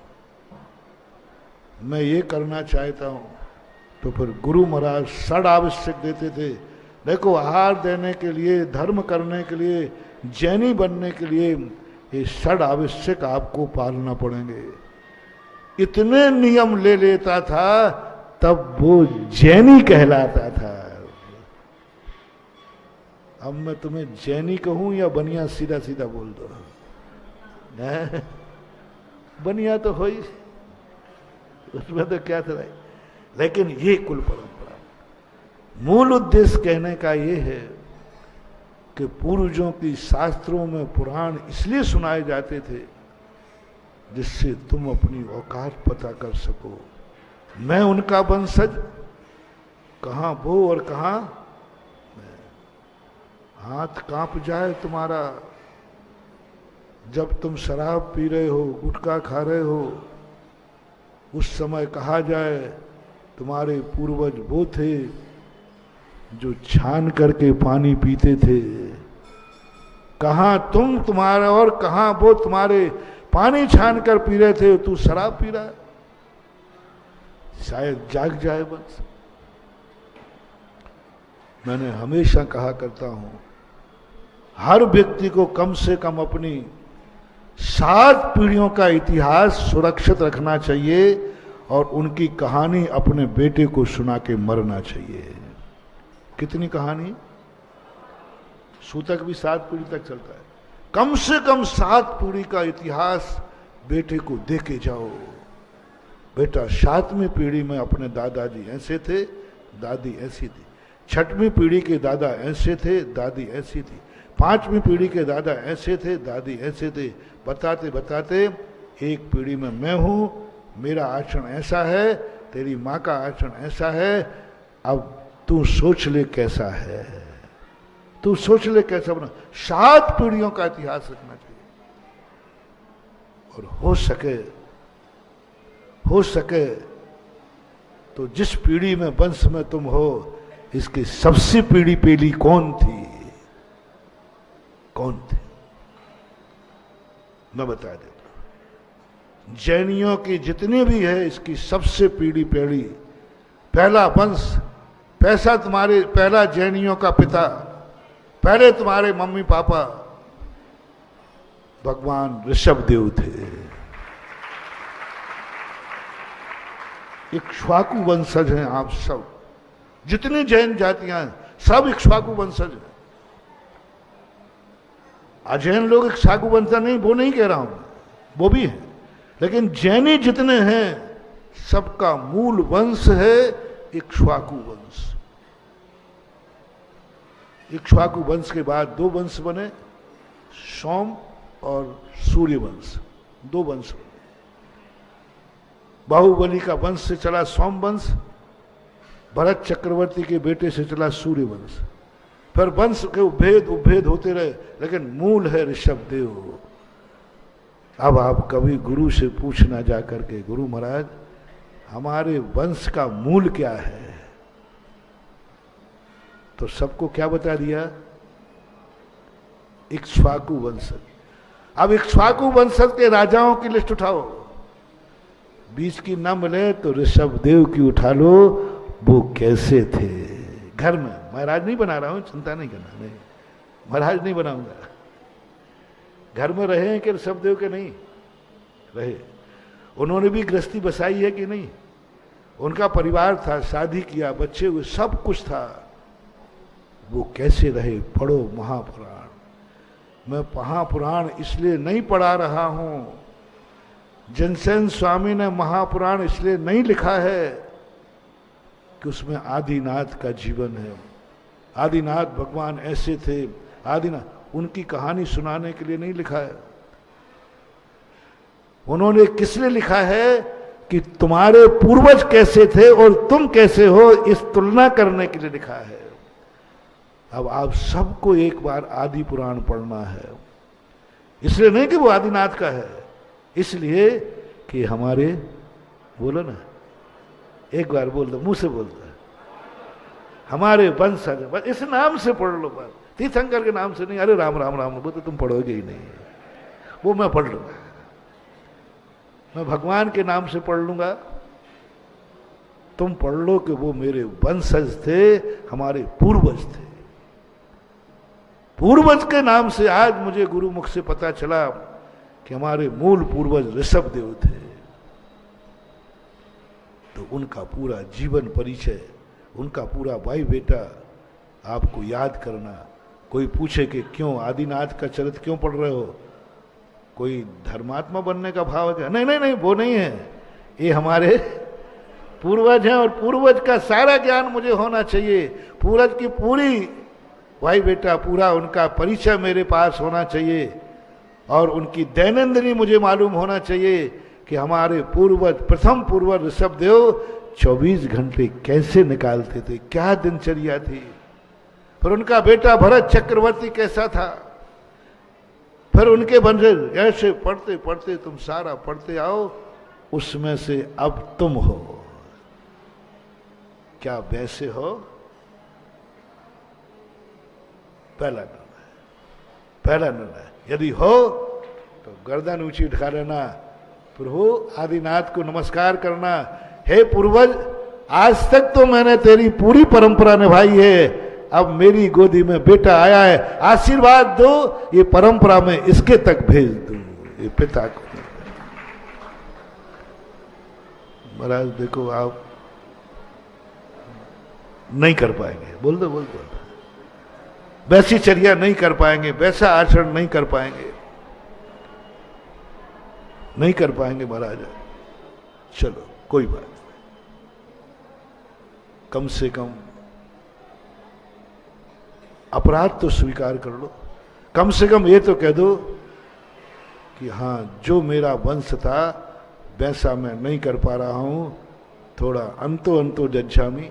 मैं ये करना चाहता हूं, तो फिर गुरु महाराज षड आवश्यक देते थे। देखो आहार देने के लिए, धर्म करने के लिए, जैनी बनने के लिए ये षड आवश्यक आपको पालना पड़ेंगे। इतने नियम ले लेता था तब वो जैनी कहलाता था। अब मैं तुम्हें जैनी कहूं या बनिया, सीधा सीधा बोल दो। बनिया तो हो ही, उसमें तो क्या था, लेकिन ये कुल परंपरा। मूल उद्देश्य कहने का ये है कि पूर्वजों की शास्त्रों में पुराण इसलिए सुनाए जाते थे जिससे तुम अपनी औकात पता कर सको। मैं उनका वंशज, कहां वो और कहां हाथ कांप जाए तुम्हारा, जब तुम शराब पी रहे हो, गुटखा खा रहे हो, उस समय कहा जाए तुम्हारे पूर्वज वो थे जो छान करके पानी पीते थे। कहां तुम, तुम्हारे, और कहां वो तुम्हारे पानी छान कर पी रहे थे, तू शराब पी रहा है। शायद जाग जाए बस। मैंने हमेशा कहा करता हूं, हर व्यक्ति को कम से कम अपनी 7 पीढ़ियों का इतिहास सुरक्षित रखना चाहिए और उनकी कहानी अपने बेटे को सुना के मरना चाहिए। कितनी कहानी? सूतक भी 7 पीढ़ी तक चलता है। कम से कम 7 पीढ़ी का इतिहास बेटे को दे के जाओ। बेटा 7वीं पीढ़ी में अपने दादाजी ऐसे थे, दादी ऐसी थी। 6वीं पीढ़ी के दादा ऐसे थे, दादी ऐसी थी। 5वीं पीढ़ी के दादा ऐसे थे, दादी ऐसे थे। बताते बताते एक पीढ़ी में मैं हूं, मेरा आचरण ऐसा है, तेरी माँ का आचरण ऐसा है, अब तू सोच ले कैसा है, तू सोच ले कैसा बना। 7 पीढ़ियों का इतिहास रखना चाहिए। और हो सके तो जिस पीढ़ी में वंश में तुम हो, इसकी सबसे पीढ़ी पहली कौन थी, कौन थी, मैं बता देता हूं। जैनियों की जितनी भी है, इसकी सबसे पीढ़ी पहली, पहला वंश, पैसा तुम्हारे, पहला जैनियों का पिता, पहले तुम्हारे मम्मी पापा भगवान ऋषभदेव थे। इक्ष्वाकु वंशज हैं आप सब, जितनी जैन जातियां हैं सब इक्ष्वाकु वंशज हैं। अजैन लोग इक्ष्वाकु वंशज नहीं, वो नहीं कह रहा हूं, वो भी है, लेकिन जैनी जितने हैं सबका मूल वंश है इक्ष्वाकु वंश। इक्ष्वाकु वंश के बाद 2 वंश बने, सोम और सूर्य वंश, 2 वंश बने। बाहुबली का वंश से चला सोम वंश, भरत चक्रवर्ती के बेटे से चला सूर्य वंश। फिर वंश के उपभेद होते रहे, लेकिन मूल है ऋषभदेव। अब आप कभी गुरु से पूछना जा करके, गुरु महाराज हमारे वंश का मूल क्या है, तो सबको क्या बता दिया, इक्ष्वाकु वंशज। अब इक्ष्वाकु वंशज के राजाओं की लिस्ट उठाओ, बीच की न मिले तो ऋषभदेव की उठा लो, वो कैसे थे। घर में, महाराज नहीं बना रहा हूं, चिंता नहीं करना, नहीं महाराज नहीं बनाऊंगा। घर में रहे हैं कि ऋषभदेव के नहीं रहे? उन्होंने भी गृहस्थी बसाई है कि नहीं? उनका परिवार था, शादी किया, बच्चे हुए, सब कुछ था। वो कैसे रहे? पढ़ो महापुराण। मैं महापुराण इसलिए नहीं पढ़ा रहा हूं, जनसेन स्वामी ने महापुराण इसलिए नहीं लिखा है कि उसमें आदिनाथ का जीवन है। आदिनाथ भगवान ऐसे थे, आदिनाथ, उनकी कहानी सुनाने के लिए नहीं लिखा है। उन्होंने किस लिए लिखा है कि तुम्हारे पूर्वज कैसे थे और तुम कैसे हो, इस तुलना करने के लिए लिखा है। अब आप सबको एक बार आदि पुराण पढ़ना है, इसलिए नहीं कि वो आदिनाथ का है, इसलिए कि हमारे, बोलो ना, एक बार बोल दो, मुंह से बोल दो, हमारे वंशज, बस इस नाम से पढ़ लो, बस तीर्थंकर के नाम से नहीं। अरे राम राम राम, वो तो तुम पढ़ोगे ही नहीं, वो मैं पढ़ लूंगा, मैं भगवान के नाम से पढ़ लूंगा। तुम पढ़ लो कि वो मेरे वंशज थे, हमारे पूर्वज थे। पूर्वज के नाम से आज मुझे गुरुमुख से पता चला कि हमारे मूल पूर्वज ऋषभदेव थे। तो उनका पूरा जीवन परिचय, उनका पूरा भाई बेटा आपको याद करना। कोई पूछे कि क्यों आदिनाथ का चरित्र क्यों पढ़ रहे हो, कोई धर्मात्मा बनने का भाव है क्या? नहीं नहीं नहीं, वो नहीं है, ये हमारे पूर्वज हैं और पूर्वज का सारा ज्ञान मुझे होना चाहिए। पूर्वज की पूरी भाई बेटा पूरा उनका परिचय मेरे पास होना चाहिए और उनकी दैनंदिनी मुझे मालूम होना चाहिए कि हमारे पूर्वज, प्रथम पूर्वज ऋषभदेव 24 घंटे कैसे निकालते थे, क्या दिनचर्या थी। फिर उनका बेटा भरत चक्रवर्ती कैसा था, फिर उनके बंधे ऐसे पढ़ते पढ़ते तुम सारा पढ़ते आओ, उसमें से अब तुम हो, क्या वैसे हो? पहला निर्णय यदि हो तो गर्दन ऊंची उठा लेना, प्रभु आदिनाथ को नमस्कार करना, हे पूर्वज आज तक तो मैंने तेरी पूरी परंपरा निभाई है, अब मेरी गोदी में बेटा आया है, आशीर्वाद दो, ये परंपरा में इसके तक भेज दूं, ये पिता को। महाराज देखो आप नहीं कर पाएंगे, बोल दो वैसी चर्या नहीं कर पाएंगे, वैसा आचरण नहीं कर पाएंगे, नहीं कर पाएंगे महाराज। चलो कोई बात नहीं, कम से कम अपराध तो स्वीकार कर लो, कम से कम ये तो कह दो कि हाँ जो मेरा वंश था वैसा मैं नहीं कर पा रहा हूं, थोड़ा अंतो जज्जामी,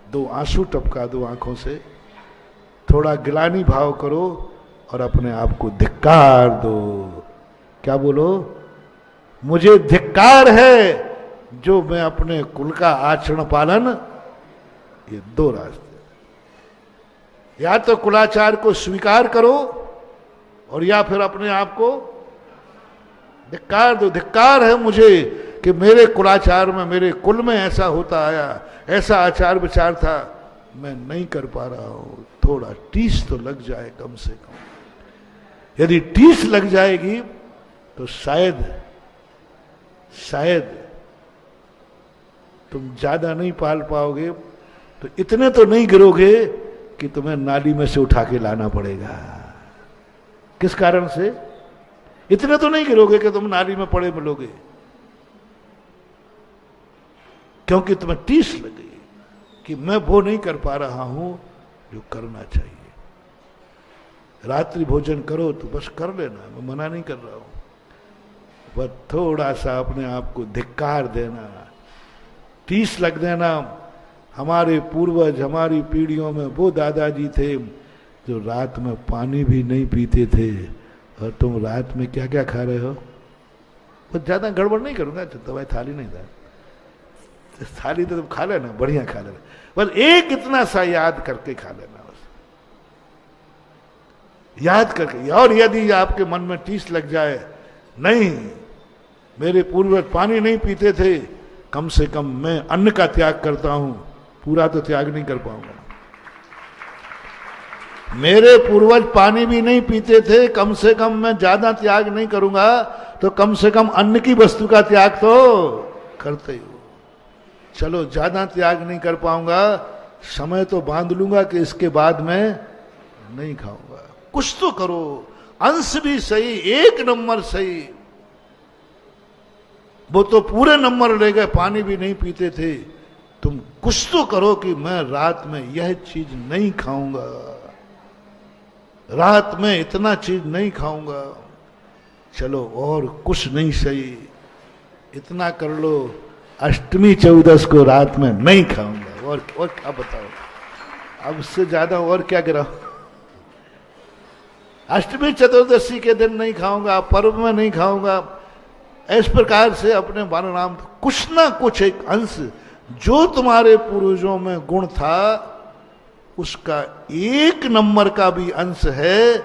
दो आंसू टपका दो आंखों से, थोड़ा गिलानी भाव करो और अपने आप को धिक्कार दो। क्या बोलो? मुझे धिक्कार है जो मैं अपने कुल का आचरण पालन, ये दो रास्ते, या तो कुलाचार को स्वीकार करो और या फिर अपने आप को धिक्कार दो। धिक्कार है मुझे कि मेरे कुलाचार में, मेरे कुल में ऐसा होता आया, ऐसा आचार विचार था, मैं नहीं कर पा रहा हूं, थोड़ा टीस तो लग जाए कम से कम। यदि टीस लग जाएगी तो शायद तुम ज्यादा नहीं पाल पाओगे, तो इतने तो नहीं गिरोगे कि तुम्हें नाली में से उठा के लाना पड़ेगा। किस कारण से? इतने तो नहीं गिरोगे कि तुम नाली में पड़े मिलोगे, क्योंकि तुम्हें टीस लग गई कि मैं वो नहीं कर पा रहा हूं जो करना चाहिए। रात्रि भोजन करो तो बस कर लेना, मैं मना नहीं कर रहा हूं, बस थोड़ा सा अपने आप को धिक्कार देना, टीस लग देना। हमारे पूर्वज, हमारी पीढ़ियों में वो दादाजी थे जो रात में पानी भी नहीं पीते थे, और तुम रात में क्या क्या खा रहे हो? बस ज्यादा गड़बड़ नहीं करूंगा, दवाई थाली नहीं था, थाली तो तुम खा लेना, बढ़िया खा लेना, बस एक इतना सा याद करके खा लेना, बस याद करके। और यदि आपके मन में टीस लग जाए, नहीं मेरे पूर्वज पानी नहीं पीते थे, कम से कम मैं अन्न का त्याग करता हूं, पूरा तो त्याग नहीं कर पाऊंगा। मेरे पूर्वज पानी भी नहीं पीते थे, कम से कम मैं ज्यादा त्याग नहीं करूंगा, तो कम से कम अन्न की वस्तु का त्याग तो करते ही हो। चलो ज्यादा त्याग नहीं कर पाऊंगा, समय तो बांध लूंगा कि इसके बाद मैं नहीं खाऊंगा। कुछ तो करो, अंश भी सही, एक नंबर सही। वो तो पूरे नंबर ले गए, पानी भी नहीं पीते थे, तुम कुछ तो करो कि मैं रात में यह चीज नहीं खाऊंगा, रात में इतना चीज नहीं खाऊंगा। चलो और कुछ नहीं सही, इतना कर लो, अष्टमी चौदस को रात में नहीं खाऊंगा, और क्या बताओ, अब उससे ज्यादा और क्या गिराओ? अष्टमी चतुर्दशी के दिन नहीं खाऊंगा, पर्व में नहीं खाऊंगा, इस प्रकार से अपने वानराम कुछ ना कुछ एक अंश जो तुम्हारे पूर्वजों में गुण था, उसका एक नंबर का भी अंश है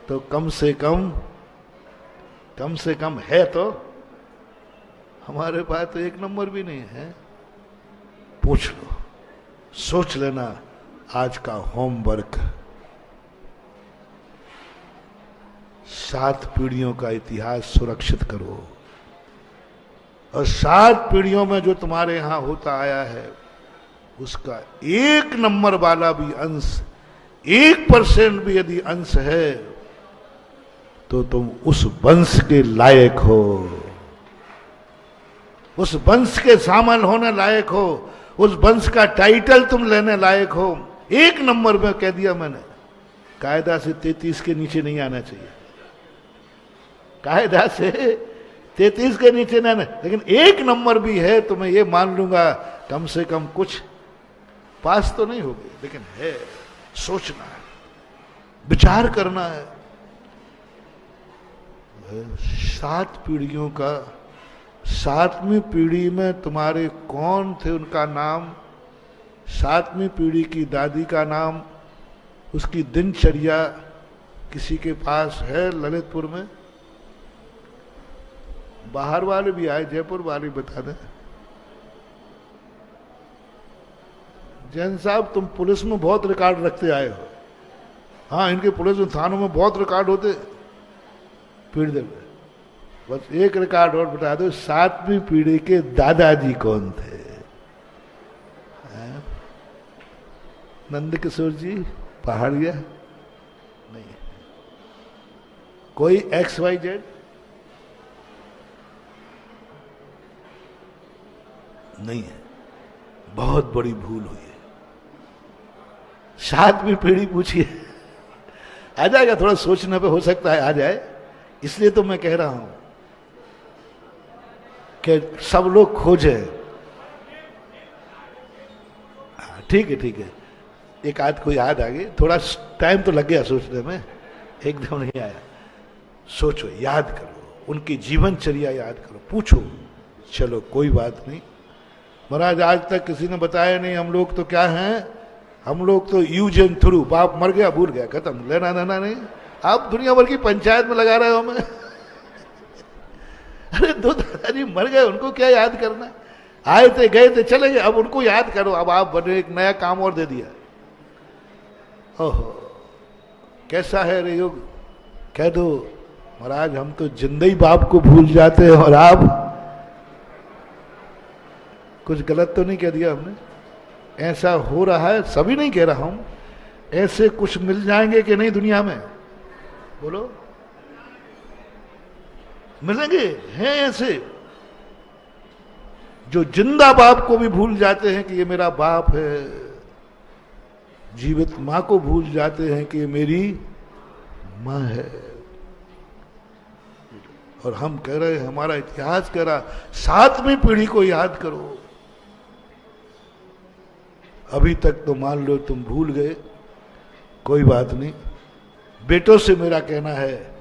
तो कम से कम है। तो हमारे पास तो एक नंबर भी नहीं है। पूछ लो, सोच लेना, आज का होमवर्क 7 पीढ़ियों का इतिहास सुरक्षित करो, और 7 पीढ़ियों में जो तुम्हारे यहां होता आया है उसका एक नंबर वाला भी अंश, 1% भी यदि अंश है तो तुम उस वंश के लायक हो, उस वंश के शामिल होने लायक हो, उस वंश का टाइटल तुम लेने लायक हो। एक नंबर में कह दिया मैंने, कायदा से 33 के नीचे नहीं आना चाहिए, कायदा से 33 के नीचे ना, लेकिन एक नंबर भी है तो मैं ये मान लूंगा कम से कम कुछ, पास तो नहीं होगी लेकिन है। सोचना है, विचार करना है। 7 पीढ़ियों का, 7वीं पीढ़ी में तुम्हारे कौन थे, उनका नाम, 7वीं पीढ़ी की दादी का नाम, उसकी दिनचर्या किसी के पास है ललितपुर में? बाहर वाले भी आए, जयपुर वाले बता दें। जैन साहब, तुम पुलिस में बहुत रिकॉर्ड रखते आए हो। हाँ, इनके पुलिस में, थानों में बहुत रिकॉर्ड होते पीढ़ी में। बस एक रिकॉर्ड और बता दो, 7वीं पीढ़ी के दादाजी कौन थे? नंद किशोर जी, पहाड़िया? नहीं। कोई XYZ? नहीं है। बहुत बड़ी भूल हुई है। 7वीं पीढ़ी पूछिए, आ जाएगा। थोड़ा सोचने पे हो सकता है आ जाए, इसलिए तो मैं कह रहा हूं कि सब लोग खोजे। ठीक है, ठीक है, एक आध को याद आ गई। थोड़ा टाइम तो लग गया सोचने में, एकदम नहीं आया। सोचो, याद करो, उनकी जीवनचर्या याद करो, पूछो। चलो कोई बात नहीं महाराज, आज तक किसी ने बताया नहीं। हम लोग तो क्या हैं, हम लोग तो यूज एंड थ्रू, बाप मर गया भूल गया, खत्म, लेना देना नहीं। आप दुनिया भर की पंचायत में लगा रहे हो हमें। अरे 2 दादाजी मर गए, उनको क्या याद करना? आए थे, गए थे, चले गए, अब उनको याद करो। अब आप बने, एक नया काम और दे दिया। ओहो, कैसा है रे युग। कह दो महाराज, हम तो जिंदगी बाप को भूल जाते हैं, और आप कुछ गलत तो नहीं कह दिया हमने? ऐसा हो रहा है, सभी नहीं कह रहा हूं। ऐसे कुछ मिल जाएंगे कि नहीं दुनिया में? बोलो, मिलेंगे? हैं ऐसे जो जिंदा बाप को भी भूल जाते हैं कि ये मेरा बाप है, जीवित मां को भूल जाते हैं कि ये मेरी मां है। और हम कह रहे हैं, हमारा इतिहास कह रहा, 7वीं पीढ़ी को याद करो। अभी तक तो मान लो तुम भूल गए, कोई बात नहीं। बेटों से मेरा कहना है,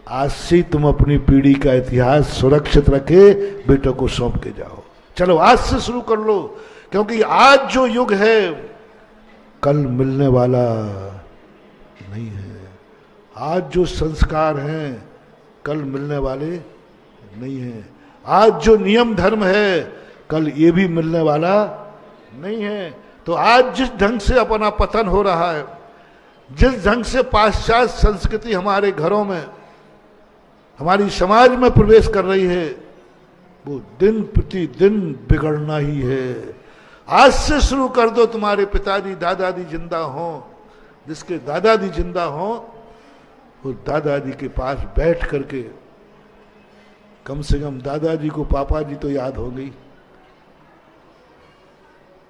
आज से तुम अपनी पीढ़ी का इतिहास सुरक्षित रखे, बेटों को सौंप के जाओ। चलो आज से शुरू कर लो, क्योंकि आज जो युग है कल मिलने वाला नहीं है। आज जो संस्कार हैं कल मिलने वाले नहीं हैं। आज जो नियम धर्म है कल ये भी मिलने वाला नहीं है। तो आज जिस ढंग से अपना पतन हो रहा है, जिस ढंग से पाश्चात्य संस्कृति हमारे घरों में, हमारी समाज में प्रवेश कर रही है, वो दिन प्रतिदिन बिगड़ना ही है। आज से शुरू कर दो। तुम्हारे पिताजी दादाजी जिंदा हों, जिसके दादाजी जिंदा हों, वो दादाजी के पास बैठ करके, कम से कम दादाजी को पापा जी तो याद हो गई,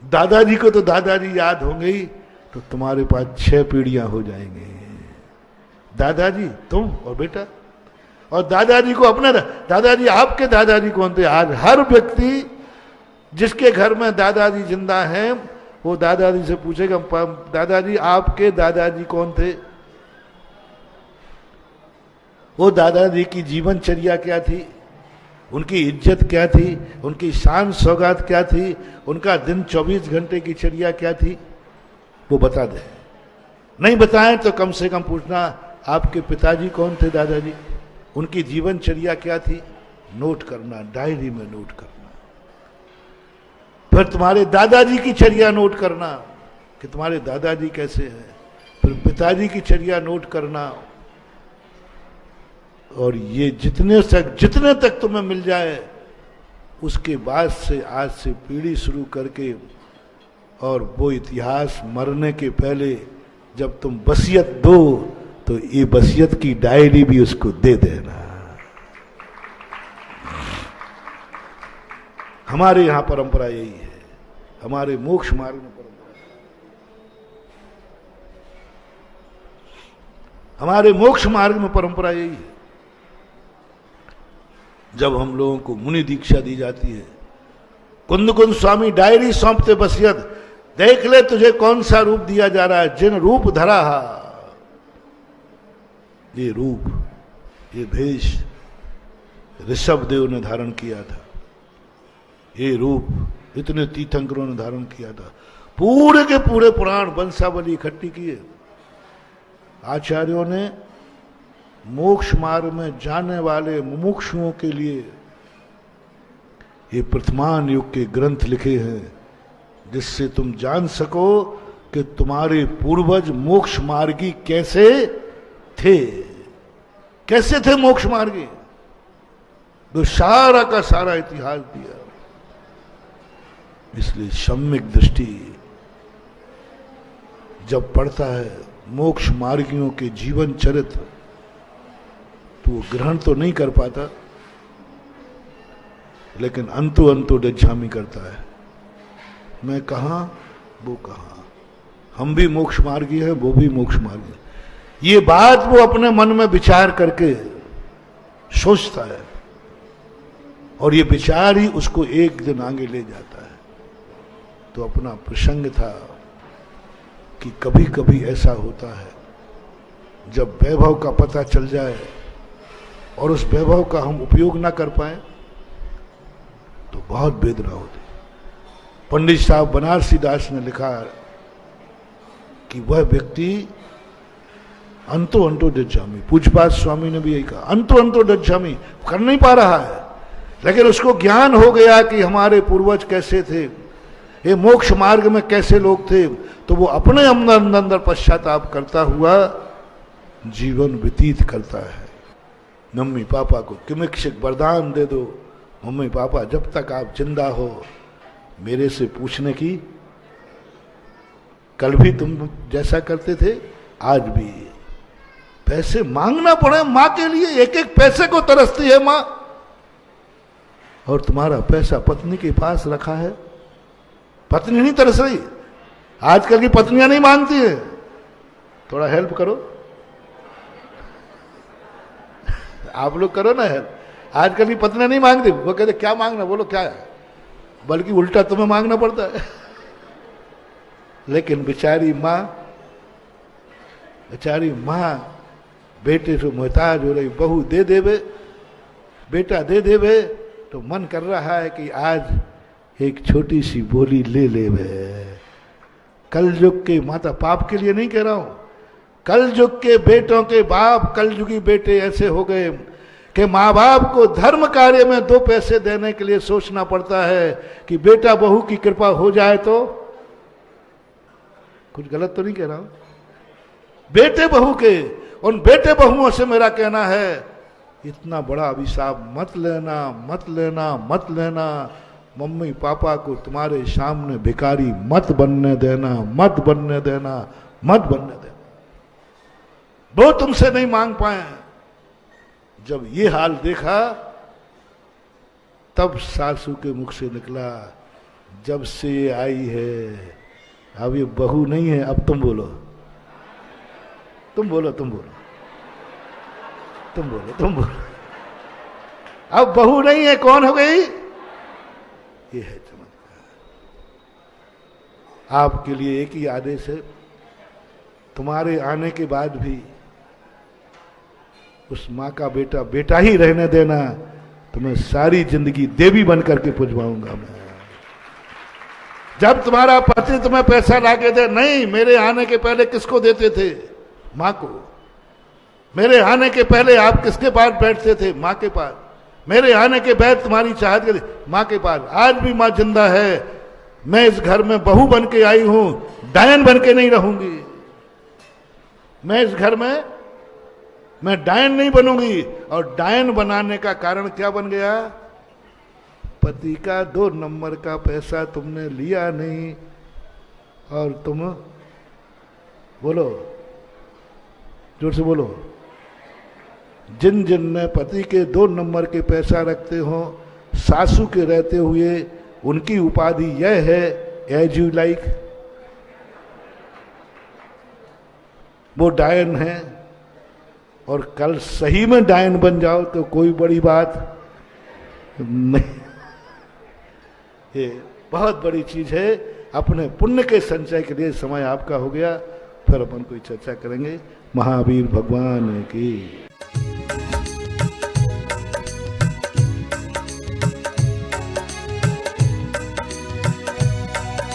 दादाजी को तो दादाजी याद हो गई, तो तुम्हारे पास 6 पीढ़ियां हो जाएंगी। दादाजी तुम और बेटा, और दादाजी को अपना दादाजी, आपके दादाजी कौन थे? आज हर व्यक्ति जिसके घर में दादाजी जिंदा हैं, वो दादाजी से पूछेगा, दादाजी आपके दादाजी कौन थे? वो दादाजी की जीवनचर्या क्या थी, उनकी इज्जत क्या थी, उनकी शान सौगात क्या थी, उनका दिन 24 घंटे की चर्या क्या थी, वो बता दे। नहीं बताएं तो कम से कम पूछना, आपके पिताजी कौन थे दादाजी, उनकी जीवनचर्या क्या थी, नोट करना, डायरी में नोट करना। फिर तुम्हारे दादाजी की चर्या नोट करना कि तुम्हारे दादाजी कैसे हैं, फिर पिताजी की चर्या नोट करना। और ये जितने तक तुम्हें मिल जाए, उसके बाद से आज से पीढ़ी शुरू करके, और वो इतिहास मरने के पहले जब तुम वसीयत दो, तो ये वसीयत की डायरी भी उसको दे देना। हमारे यहां परंपरा यही है, हमारे मोक्ष मार्ग में परंपरा, हमारे मोक्ष मार्ग में परंपरा यही है। जब हम लोगों को मुनि दीक्षा दी जाती है, कुंद कुंद स्वामी डायरी सौंपते वसीयत, देख ले तुझे कौन सा रूप दिया जा रहा है। जिन रूप धरा, ये रूप, ये भेष ऋषभ देव ने धारण किया था, ये रूप इतने तीर्थंकरों ने धारण किया था। पूरे के पूरे पुराण वंशावली इकट्ठी किए। आचार्यों ने मोक्ष मार्ग में जाने वाले मुमुक्षुओं के लिए ये वर्तमान युग के ग्रंथ लिखे हैं, जिससे तुम जान सको कि तुम्हारे पूर्वज मोक्ष मार्गी कैसे थे। कैसे थे मोक्ष मार्गी, तो सारा का सारा इतिहास दिया। इसलिए सम्यक दृष्टि जब पढ़ता है मोक्ष मार्गियों के जीवन चरित्र, तो वो ग्रहण तो नहीं कर पाता, लेकिन अंतो डज्झामी करता है। मैं कहां, वो कहां, हम भी मोक्ष मार्गी हैं, वो भी मोक्ष मार्गी है। ये बात वो अपने मन में विचार करके सोचता है, और ये विचार ही उसको एक दिन आगे ले जाता है। तो अपना प्रसंग था कि कभी कभी ऐसा होता है जब वैभव का पता चल जाए और उस वैभव का हम उपयोग ना कर पाए तो बहुत वेदना होती। पंडित साहब बनारसी दास ने लिखा कि वह व्यक्ति अंतो डज्झामी, पूज्यपाद स्वामी ने भी यही कहा, अंतो डज्झामी, कर नहीं पा रहा है, लेकिन उसको ज्ञान हो गया कि हमारे पूर्वज कैसे थे, ये मोक्ष मार्ग में कैसे लोग थे, तो वो अपने अंदर अंदर पश्चाताप करता हुआ जीवन व्यतीत करता है। मम्मी पापा को किमिक्षिक वरदान दे दो, मम्मी पापा जब तक आप जिंदा हो मेरे से पूछने की, कल भी तुम जैसा करते थे आज भी। पैसे मांगना पड़े मां के लिए, एक एक पैसे को तरसती है मां, और तुम्हारा पैसा पत्नी के पास रखा है। पत्नी नहीं तरस रही, आजकल की पत्नियां नहीं मांगती है, थोड़ा हेल्प करो, आप लोग करो ना हेल्प। आजकल की पत्नियां नहीं मांगती, वो कहते क्या मांगना, बोलो क्या है, बल्कि उल्टा तुम्हें मांगना पड़ता है। लेकिन बेचारी मां बेटे से मोहताज हो रही, बहू दे देवे, बेटा दे देवे, तो मन कर रहा है कि आज एक छोटी सी बोली ले लेवे। कल युग के माता, पाप के लिए नहीं कह रहा हूं, कल युग के बेटों के बाप, कल युगी बेटे ऐसे हो गए कि माँ बाप को धर्म कार्य में 2 पैसे देने के लिए सोचना पड़ता है कि बेटा बहू की कृपा हो जाए तो। कुछ गलत तो नहीं कह रहा हूं, बेटे बहू के, उन बेटे बहुओं से मेरा कहना है इतना बड़ा अभिशाप मत लेना, मत लेना, मत लेना। मम्मी पापा को तुम्हारे सामने भिखारी मत बनने देना, मत बनने देना, मत बनने देना। वो तुमसे नहीं मांग पाए। जब ये हाल देखा तब सासू के मुख से निकला, जब से ये आई है अब ये बहू नहीं है, अब तुम बोलो, तुम बोलो, तुम बोलो, तुम बोलो, तुम बोलो, अब बहू नहीं है, कौन हो गई? ये है चमत्कार। आपके लिए एक ही आदेश है, तुम्हारे आने के बाद भी उस माँ का बेटा बेटा ही रहने देना, तुम्हें सारी जिंदगी देवी बन करके पुजवाऊंगा मैं। जब तुम्हारा पति तुम्हें पैसा लाके दे, नहीं, मेरे आने के पहले किसको देते थे? माँ को। मेरे आने के पहले आप किसके पास बैठते थे? माँ के पास। मेरे आने के बाद तुम्हारी चाहत के माँ के पास। आज भी माँ जिंदा है, मैं इस घर में बहू बन के आई हूं, डायन बन के नहीं रहूंगी। मैं इस घर में मैं डायन नहीं बनूंगी। और डायन बनाने का कारण क्या बन गया? पति का 2 नंबर का पैसा तुमने लिया नहीं, और तुम बोलो, जोर से बोलो, जिन जिन ने पति के 2 नंबर के पैसा रखते हो, सासू के रहते हुए, उनकी उपाधि यह है एज यू लाइक, वो डायन है। और कल सही में डायन बन जाओ तो कोई बड़ी बात नहीं। ये बहुत बड़ी चीज है अपने पुण्य के संचय के लिए समय आपका हो गया, फिर अपन कोई चर्चा करेंगे। महावीर भगवान की